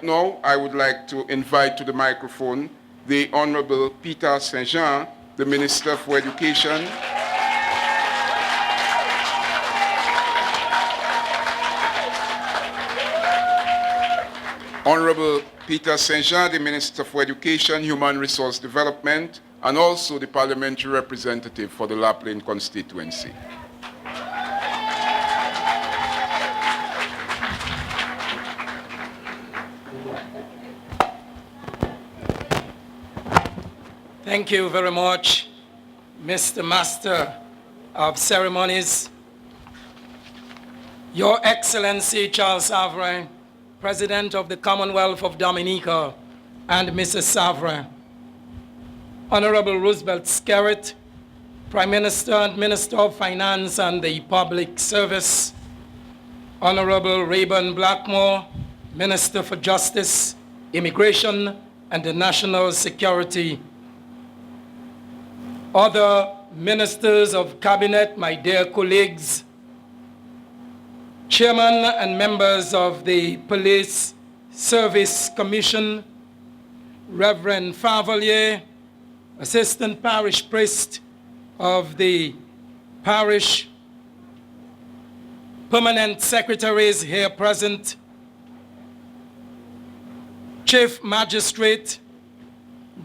Right now, I would like to invite to the microphone the Honourable Petter Saint-Jean, the Minister for Education. Honourable Petter Saint-Jean, the Minister for Education, Human Resource Development, and also the parliamentary representative for the Plaine constituency. Thank you very much, Mr. Master of Ceremonies, Your Excellency Charles Savre, President of the Commonwealth of Dominica, and Mrs. Savre, Honorable Roosevelt Skerritt, Prime Minister and Minister of Finance and the Public Service, Honorable Rayburn Blackmore, Minister for Justice, Immigration, and the National Security, other ministers of cabinet, my dear colleagues, chairman and members of the Police Service Commission, Reverend Favalier, Assistant Parish Priest of the parish, permanent secretaries here present, Chief Magistrate,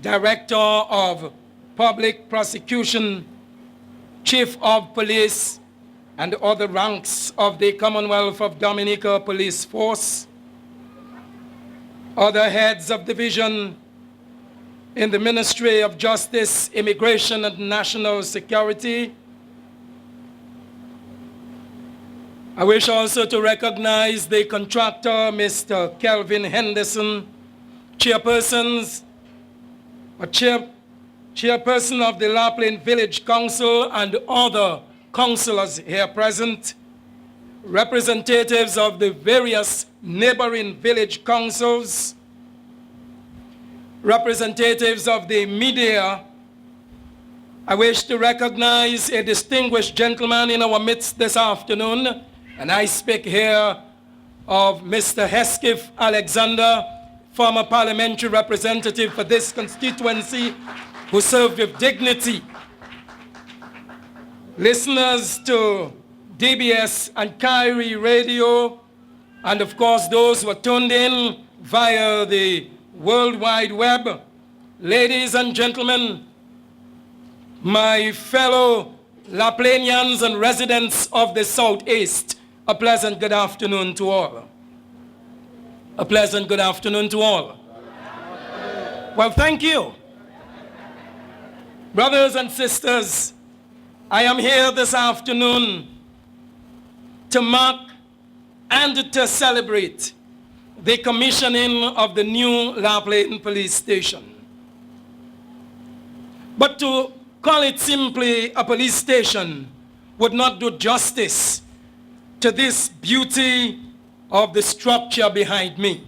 Director of Public Prosecution, Chief of Police, and other ranks of the Commonwealth of Dominica Police Force, other heads of division in the Ministry of Justice, Immigration, and National Security. I wish also to recognize the contractor, Mr. Kelvin Henderson, chairperson of the Plaine Village Council and other councillors here present, representatives of the various neighboring village councils, representatives of the media. I wish to recognize a distinguished gentleman in our midst this afternoon, and I speak here of Mr. Hesketh Alexander, former parliamentary representative for this constituency, who served with dignity. Listeners to DBS and Kyrie Radio, and of course those who are tuned in via the World Wide Web. Ladies and gentlemen, my fellow Plainians and residents of the Southeast, a pleasant good afternoon to all. A pleasant good afternoon to all. Well, thank you. Brothers and sisters, I am here this afternoon to mark and to celebrate the commissioning of the new Plaine Police Station. But to call it simply a police station would not do justice to this beauty of the structure behind me.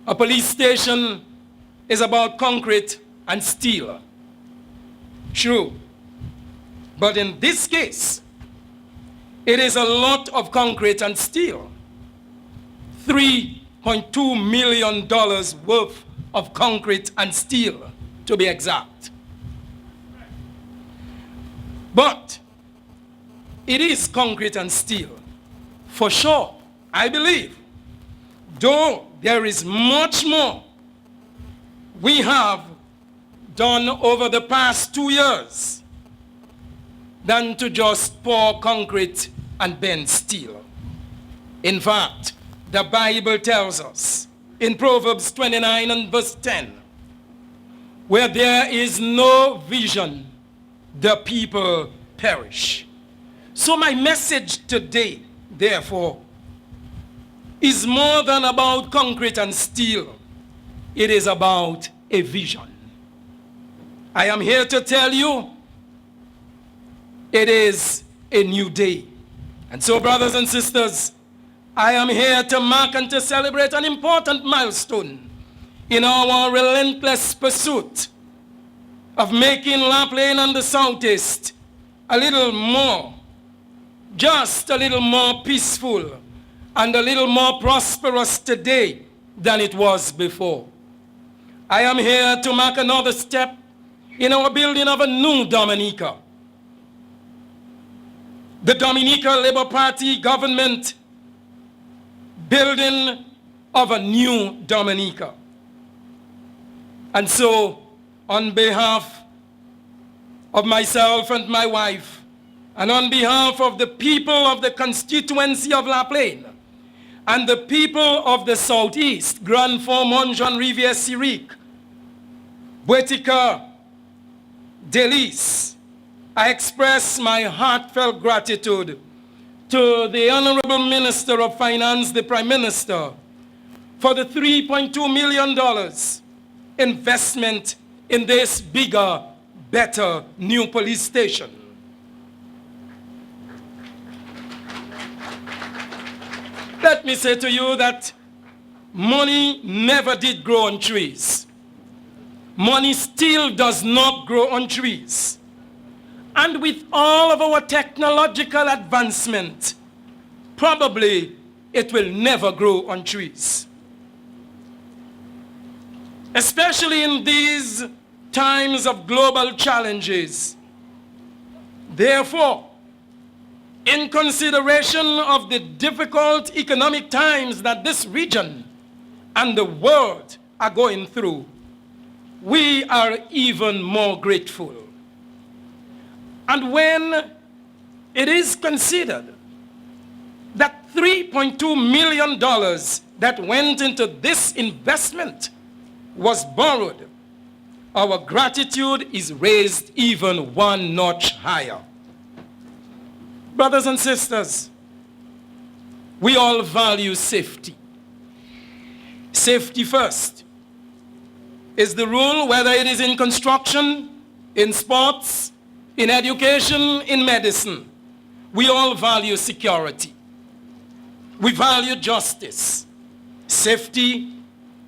A police station is about concrete and steel. True. But in this case, it is a lot of concrete and steel. $3.2 million worth of concrete and steel, to be exact. But it is concrete and steel, for sure, I believe. Though there is much more we have done over the past 2 years than to just pour concrete and bend steel. In fact, the Bible tells us in Proverbs 29 and verse 10, where there is no vision, the people perish. So my message today, therefore, is more than about concrete and steel. It is about a vision. I am here to tell you it is a new day. And so, brothers and sisters, I am here to mark and to celebrate an important milestone in our relentless pursuit of making Plaine and the Southeast a little more, just a little more peaceful and a little more prosperous today than it was before. I am here to mark another step in our building of a new Dominica. The Dominica Labour Party government building of a new Dominica. And so, on behalf of myself and my wife, and on behalf of the people of the constituency of La Plaine, and the people of the Southeast, Grand Fort, Montjean, Rivière, Siric, Boetica, Delice, I express my heartfelt gratitude to the Honourable Minister of Finance, the Prime Minister, for the $3.2 million investment in this bigger, better new police station. Let me say to you that money never did grow on trees. Money still does not grow on trees. And with all of our technological advancement, probably it will never grow on trees. Especially in these times of global challenges. Therefore, in consideration of the difficult economic times that this region and the world are going through, we are even more grateful. And when it is considered that $3.2 million that went into this investment was borrowed, our gratitude is raised even one notch higher. Brothers and sisters, we all value safety. Safety first is the rule, whether it is in construction, in sports, in education, in medicine. We all value security. We value justice. Safety,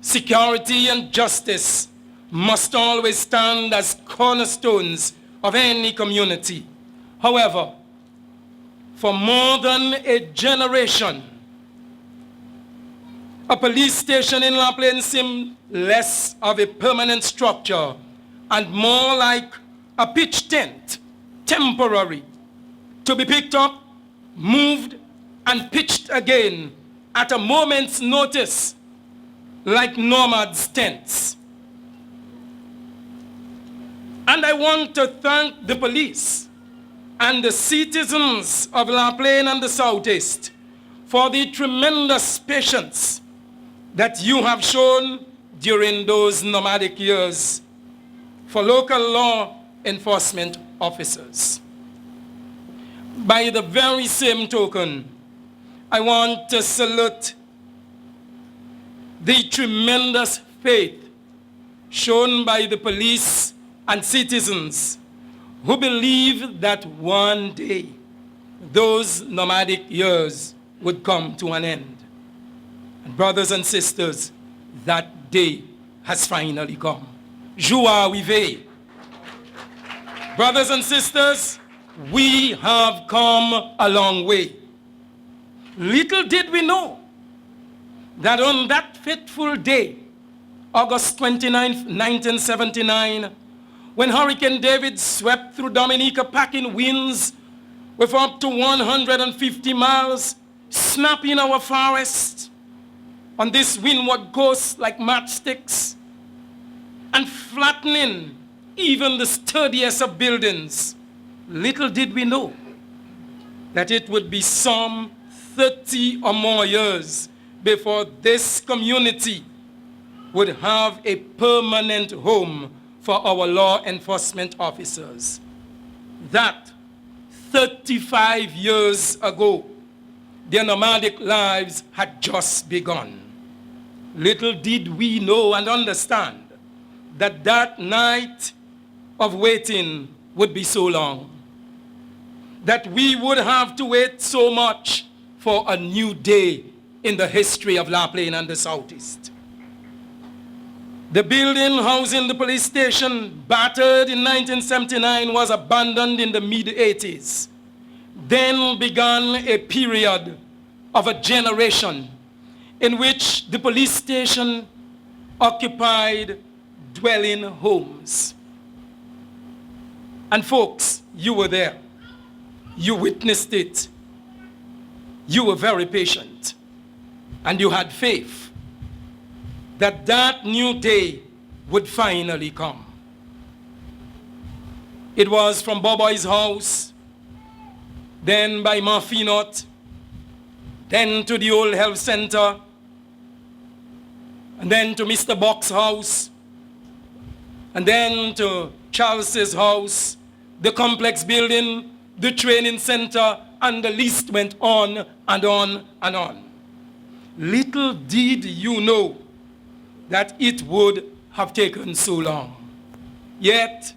security, and justice must always stand as cornerstones of any community. However, for more than a generation, a police station in La Plaine seemed less of a permanent structure and more like a pitch tent, temporary, to be picked up, moved, and pitched again at a moment's notice, like nomads' tents. And I want to thank the police and the citizens of La Plaine and the Southeast for the tremendous patience that you have shown during those nomadic years for local law enforcement officers. By the very same token, I want to salute the tremendous faith shown by the police and citizens who believe that one day those nomadic years would come to an end. And brothers and sisters, that day has finally come. Joie vive. Brothers and sisters, we have come a long way. Little did we know that on that fateful day, August 29th, 1979, when Hurricane David swept through Dominica packing winds with up to 150 miles, snapping our forests on this windward coast like matchsticks, and flattening even the sturdiest of buildings, little did we know that it would be some 30 or more years before this community would have a permanent home for our law enforcement officers. That 35 years ago, their nomadic lives had just begun. Little did we know and understand that that night of waiting would be so long, that we would have to wait so much for a new day in the history of La Plaine and the Southeast. The building housing the police station, battered in 1979, was abandoned in the mid-80s. Then began a period of a generation in which the police station occupied dwelling homes. And folks, you were there. You witnessed it. You were very patient. And you had faith that that new day would finally come. It was from Boboi's house, then by Marfinot, then to the old health center, and then to Mr. Box's house, and then to Charles's house, the complex building, the training center, and the list went on and on and on. Little did you know that it would have taken so long. Yet,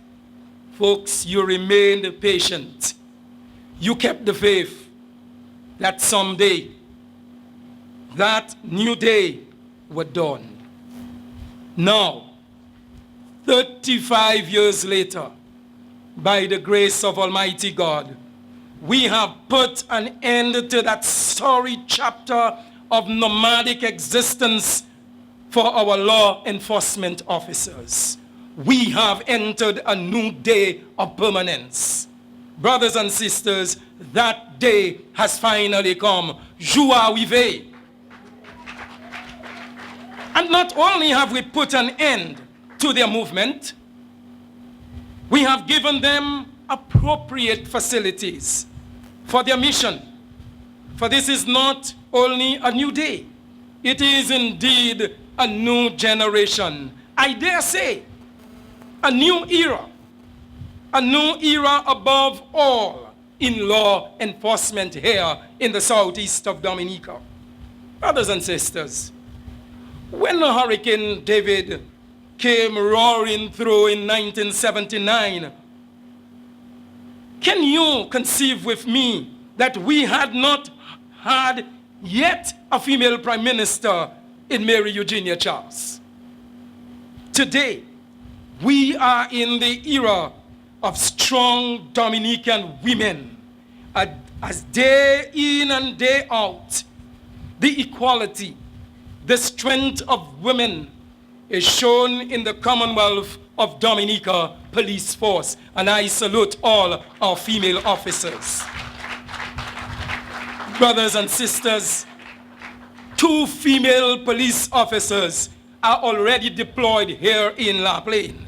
folks, you remained patient. You kept the faith that someday, that new day would dawn. Now, 35 years later, by the grace of Almighty God, we have put an end to that sorry chapter of nomadic existence for our law enforcement officers. We have entered a new day of permanence. Brothers and sisters, that day has finally come. Joie vive. And not only have we put an end to their movement, we have given them appropriate facilities for their mission. For this is not only a new day, it is indeed a new generation. I dare say, a new era above all in law enforcement here in the southeast of Dominica. Brothers and sisters, when Hurricane David came roaring through in 1979, can you conceive with me that we had not had yet a female prime minister in Mary Eugenia Charles? Today, we are in the era of strong Dominican women, as day in and day out, the equality, the strength of women is shown in the Commonwealth of Dominica Police Force, and I salute all our female officers. Brothers and sisters, 2 female police officers are already deployed here in La Plaine.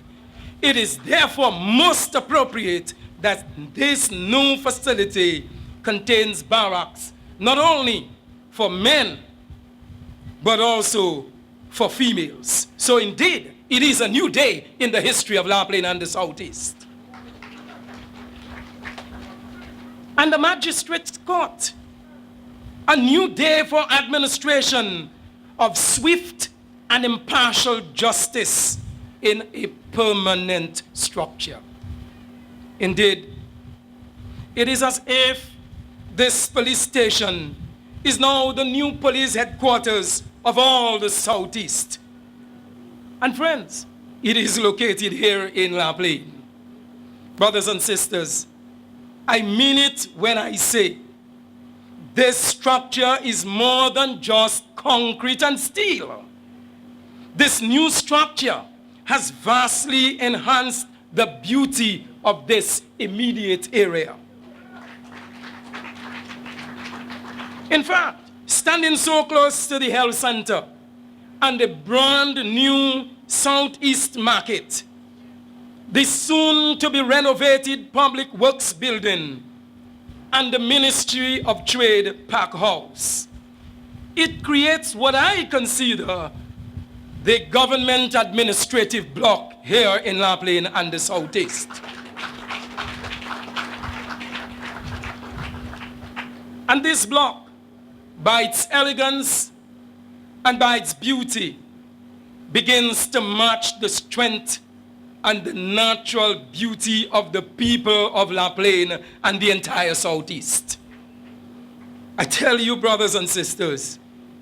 It is therefore most appropriate that this new facility contains barracks, not only for men, but also for females. So indeed, it is a new day in the history of La Plaine and the Southeast. And the Magistrates' Court, a new day for administration of swift and impartial justice in a permanent structure. Indeed, it is as if this police station is now the new police headquarters of all the Southeast. And friends, it is located here in La Plaine. Brothers and sisters, I mean it when I say this structure is more than just concrete and steel. This new structure has vastly enhanced the beauty of this immediate area. In fact, standing so close to the health center and the brand new Southeast Market, the soon to be renovated Public Works Building, and the Ministry of Trade Park House, it creates what I consider the government administrative block here in La Plaine and the Southeast. And this block, by its elegance and by its beauty, begins to match the strength and the natural beauty of the people of La Plaine and the entire Southeast. I tell you, brothers and sisters,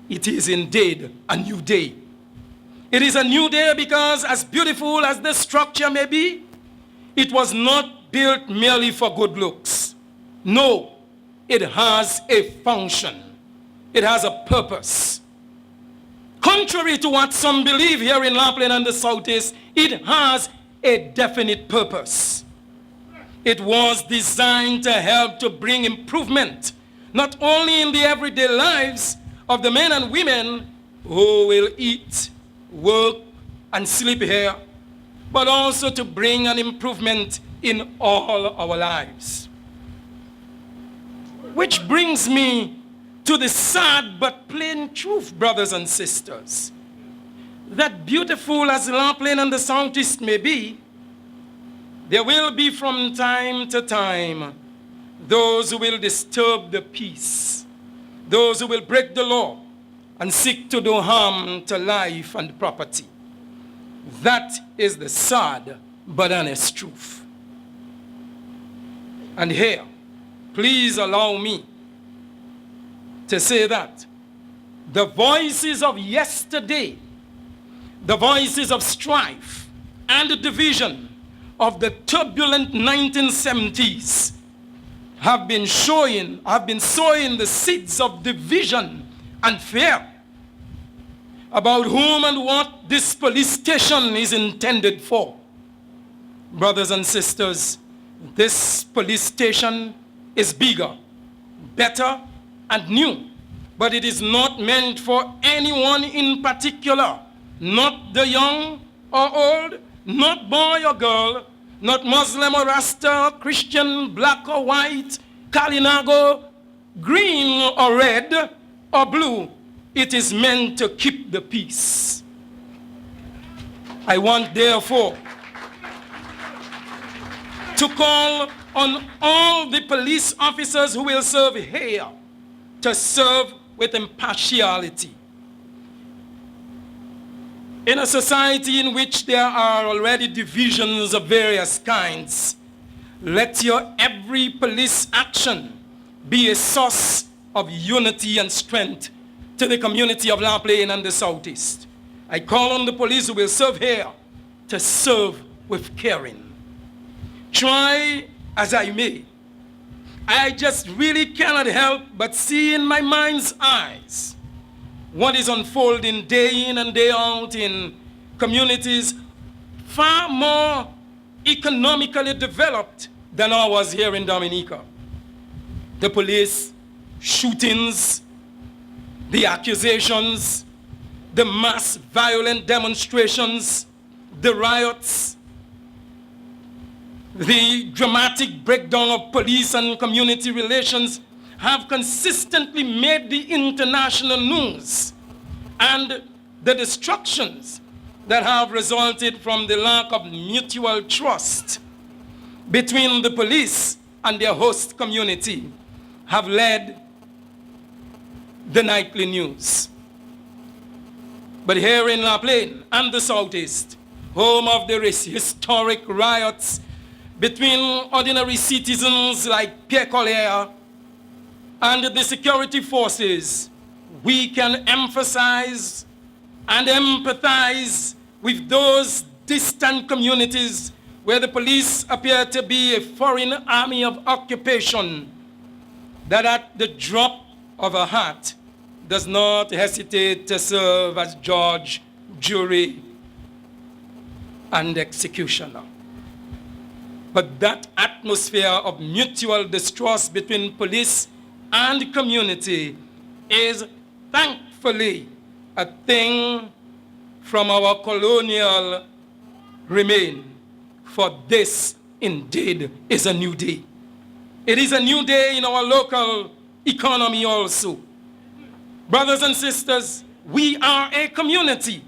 it is indeed a new day. It is a new day because, as beautiful as this structure may be, it was not built merely for good looks. No, it has a function. It has a purpose. Contrary to what some believe here in Plaine and the Southeast, it has a definite purpose. It was designed to help to bring improvement, not only in the everyday lives of the men and women who will eat, work, and sleep here, but also to bring an improvement in all our lives. Which brings me to the sad but plain truth, brothers and sisters, that beautiful as Plaine and the Southeast may be, there will be from time to time those who will disturb the peace, those who will break the law and seek to do harm to life and property. That is the sad but honest truth. And here, please allow me to say that the voices of yesterday, the voices of strife and division of the turbulent 1970s have been sowing the seeds of division and fear about whom and what this police station is intended for. Brothers and sisters, this police station is bigger, better, and new, but it is not meant for anyone in particular, not the young or old, not boy or girl, not Muslim or Rasta, Christian, black or white, Kalinago, green or red or blue. It is meant to keep the peace. I want, therefore, to call on all the police officers who will serve here to serve with impartiality. In a society in which there are already divisions of various kinds, let your every police action be a source of unity and strength to the community of Plaine and the Southeast. I call on the police who will serve here to serve with caring. Try as I may, I just really cannot help but see in my mind's eyes what is unfolding day in and day out in communities far more economically developed than ours here in Dominica. The police shootings, the accusations, the mass violent demonstrations, the riots, the dramatic breakdown of police and community relations have consistently made the international news, and the destructions that have resulted from the lack of mutual trust between the police and their host community have led the nightly news. But here in Plaine and the Southeast, home of the historic riots between ordinary citizens like Pierre Collier and the security forces, we can emphasize and empathize with those distant communities where the police appear to be a foreign army of occupation that at the drop of a hat does not hesitate to serve as judge, jury, and executioner. But that atmosphere of mutual distrust between police and community is thankfully a thing from our colonial remain. For this indeed is a new day. It is a new day in our local economy also. Brothers and sisters, we are a community,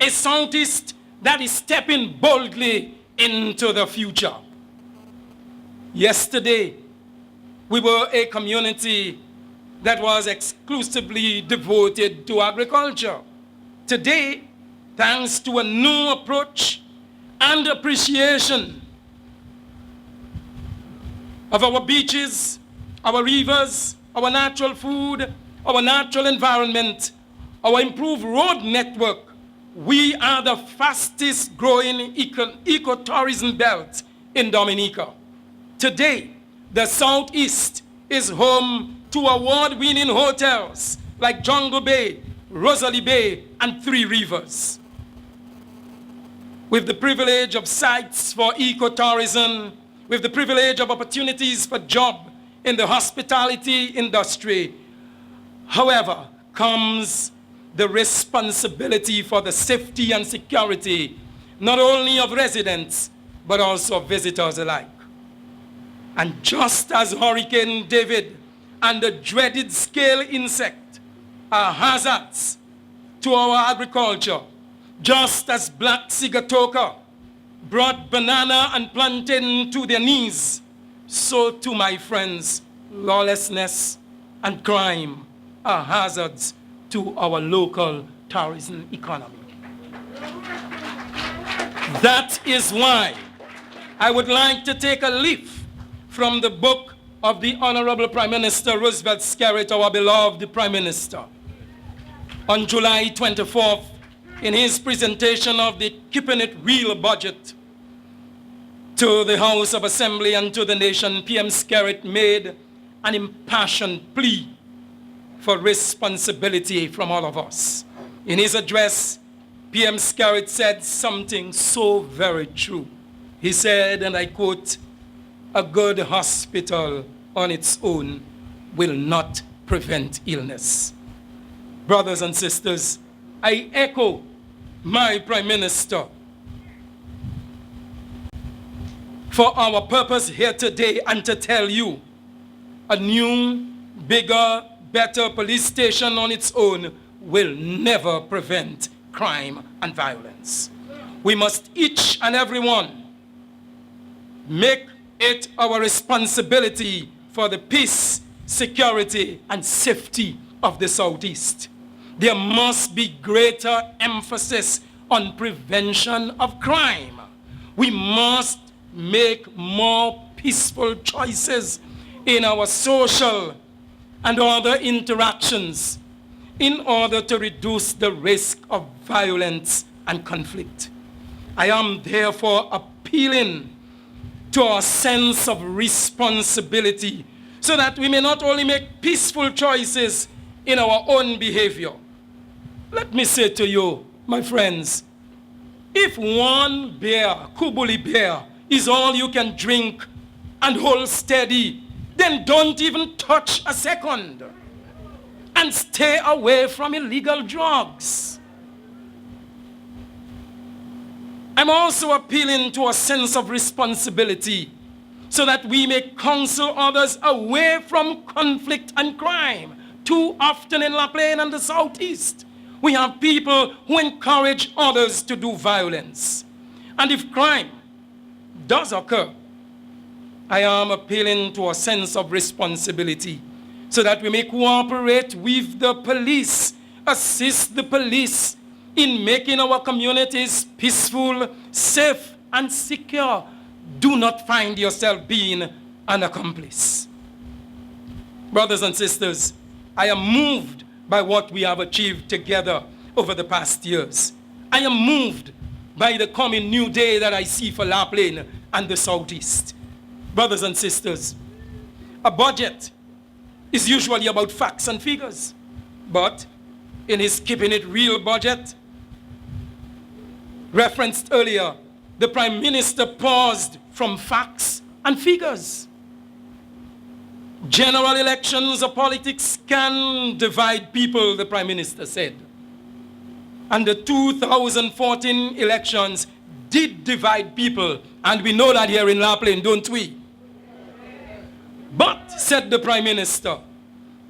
a Southeast that is stepping boldly into the future. Yesterday, we were a community that was exclusively devoted to agriculture. Today, thanks to a new approach and appreciation of our beaches, our rivers, our natural food, our natural environment, our improved road network, we are the fastest growing ecotourism belt in Dominica. Today, the Southeast is home to award-winning hotels like Jungle Bay, Rosalie Bay, and Three Rivers. With the privilege of sites for ecotourism, with the privilege of opportunities for job in the hospitality industry, however, comes the responsibility for the safety and security, not only of residents, but also of visitors alike. And just as Hurricane David and the dreaded scale insect are hazards to our agriculture, just as Black Sigatoka brought banana and plantain to their knees, so too, my friends, lawlessness and crime are hazards to our local tourism economy. That is why I would like to take a leaf from the book of the Honourable Prime Minister Roosevelt Skerrit, our beloved Prime Minister. On July 24th, in his presentation of the Keeping It Real budget to the House of Assembly and to the nation, PM Skerrit made an impassioned plea for responsibility from all of us. In his address, PM Skerrit said something so very true. He said, and I quote, "A good hospital on its own will not prevent illness." Brothers and sisters, I echo my Prime Minister for our purpose here today and to tell you a new, bigger, better police station on its own will never prevent crime and violence. We must each and every one make it our responsibility for the peace, security, and safety of the Southeast. There must be greater emphasis on prevention of crime. We must make more peaceful choices in our social and other interactions in order to reduce the risk of violence and conflict. I am therefore appealing to our sense of responsibility so that we may not only make peaceful choices in our own behavior. Let me say to you, my friends, if one beer, Kubuli beer, is all you can drink and hold steady, then don't even touch a second and stay away from illegal drugs. I'm also appealing to a sense of responsibility so that we may counsel others away from conflict and crime. Too often in La Plaine and the Southeast, we have people who encourage others to do violence. And if crime does occur, I am appealing to a sense of responsibility so that we may cooperate with the police, assist the police in making our communities peaceful, safe, and secure. Do not find yourself being an accomplice. Brothers and sisters, I am moved by what we have achieved together over the past years. I am moved by the coming new day that I see for La Plaine and the Southeast. Brothers and sisters, a budget is usually about facts and figures, but in his Keeping It Real budget, referenced earlier, the Prime Minister paused from facts and figures. General elections or politics can divide people, the Prime Minister said. And the 2014 elections did divide people, and we know that here in La Plaine, don't we? But, said the Prime Minister,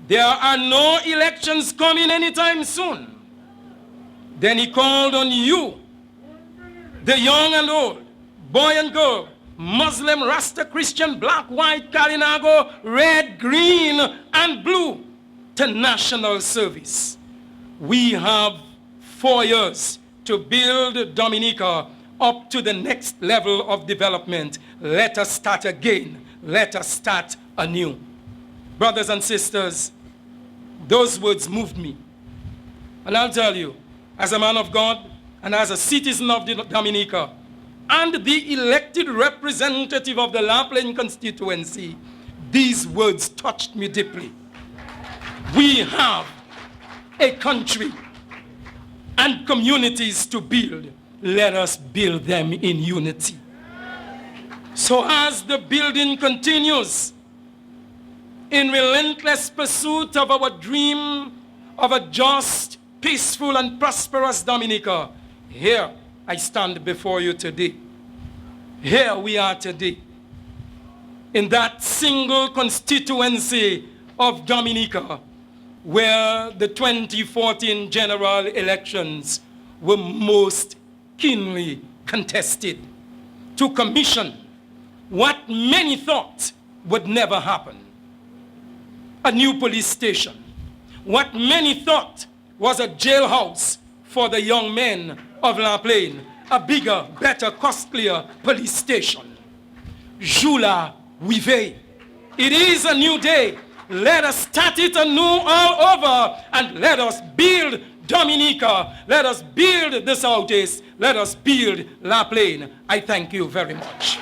there are no elections coming anytime soon. Then he called on you, the young and old, boy and girl, Muslim, Rasta, Christian, black, white, Kalinago, red, green, and blue, to national service. We have 4 years to build Dominica up to the next level of development. Let us start again. Let us start anew. Brothers and sisters, those words moved me. And I'll tell you, as a man of God and as a citizen of Dominica, and the elected representative of the La Plaine constituency, these words touched me deeply. We have a country and communities to build, let us build them in unity. So as the building continues in relentless pursuit of our dream of a just, peaceful, and prosperous Dominica, here I stand before you today. Here we are today in that single constituency of Dominica where the 2014 general elections were most keenly contested, to commission what many thought would never happen: a new police station. What many thought was a jailhouse for the young men of La Plaine, a bigger, better, costlier police station. Jula Wive. It is a new day. Let us start it anew all over, and let us build Dominica. Let us build the Southeast. Let us build La Plaine. I thank you very much.